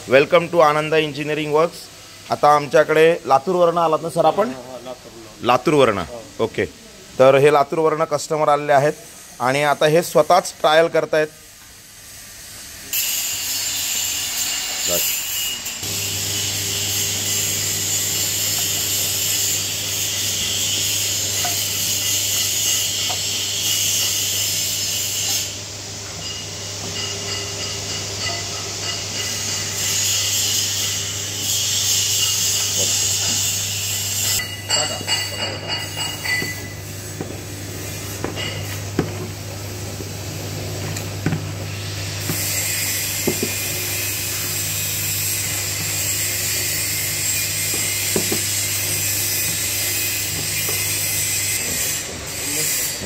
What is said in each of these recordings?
Welcome to Anand engineering works. आता आमच्याकडे लातूरवरून आलात ना सर आपण? लातूरवरून। ओके, तर हे लातूरवरून कस्टमर आलेले आहेत आणि आता हे स्वतःच ट्रायल करतायत।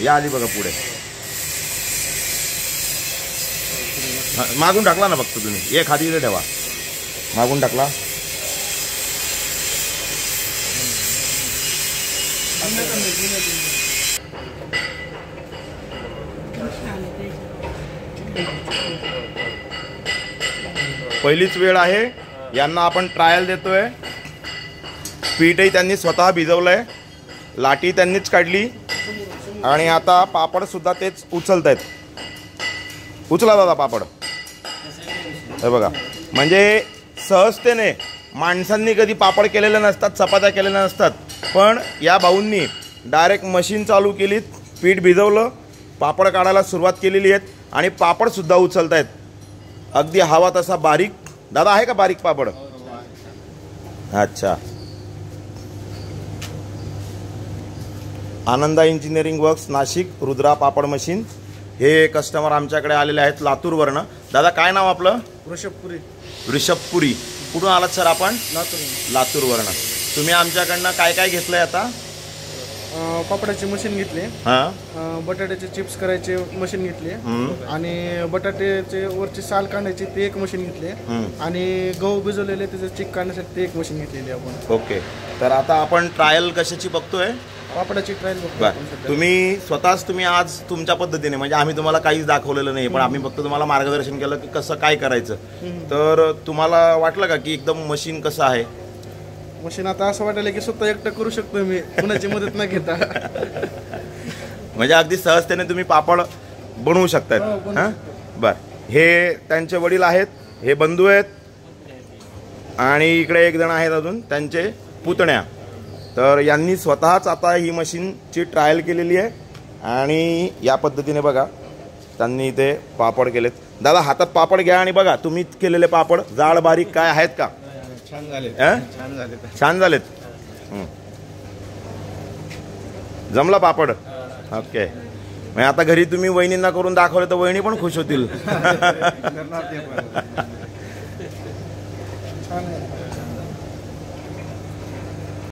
या आली बघा पुढे, मागून टाकला ना फक्त तुम्ही, एक हाती ठेवा, मागून टाकला। पहिलीच वेळ आहे यांना आपण ट्रायल देतोय। पीठही त्यांनी स्वतः भिजवलंय, लाटी त्यांनीच काढली आणि आता पापड सुद्धा तेच उचलत आहेत। उचला दादा पापड, हे बघा। म्हणजे सहजतेने माणसांनी कधी पापड केलेले नसतात, चपात्या केलेल्या नसतात, पण या भाऊंनी डायरेक्ट मशीन चालू केलीत, पीठ भिजवलं, पापड काढायला सुरुवात केलेली आहेत आणि पापड सुद्धा उचलत आहेत। अगदी हवा तसा बारीक। दादा आहे का बारीक पापड? अच्छा। आनंदा इंजिनिअरिंग वर्क्स नाशिक, रुद्रा पापड मशीन, हे कस्टमर आमच्याकडे आलेले आहेत लातूरवरून। दादा काय नाव आपलं? ऋषभपुरी। ऋषभपुरी, कुठून आलात सर आपण? लातूरवरून। तुम्ही आमच्याकडनं काय काय घेतलंय आता? पापडाची मशीन घेतली, बटाट्याचे चिप्स करायचे मशीन घेतली, आणि बटाट्याचे वरची साल काढायची ते एक मशीन घेतली, आणि गहू भिजवलेले त्याचे चिक काढण्यासाठी ते एक मशीन घेतलेली आपण। ओके, तर आता आपण ट्रायल कशाची बघतोय? पापडाची ट्रायल बघतोय। तुम्ही स्वतःच तुम्ही आज तुमच्या पद्धतीने, म्हणजे आम्ही तुम्हाला काहीच दाखवलेलं नाही, पण आम्ही फक्त तुम्हाला मार्गदर्शन केलं की कसं काय करायचं। तर तुम्हाला वाटलं का की एकदम मशीन कसं आहे? मशीन आता असं वाटायला की स्वतः एकटं करू शकतो मी, कुणाची मदत न घेता। म्हणजे अगदी सहजतेने तुम्ही पापड बनवू शकतात। हां, बर। हे त्यांचे वडील आहेत, हे बंधू आहेत, आणि इकडे एक जण आहेत अजून त्यांचे पुतण्या। तर यांनी स्वतःच आता ही मशीनची ट्रायल केलेली आहे आणि या पद्धतीने बघा त्यांनी इथे पापड केलेत। दादा हातात पापड घ्या आणि बघा तुम्ही केलेले पापड जाड बारीक काय आहेत का? छान झाले, छान झालेत। जमला पापड? ओके, मग आता घरी तुम्ही वहिनींना करून दाखवले तर वहिनी पण खुश होतील।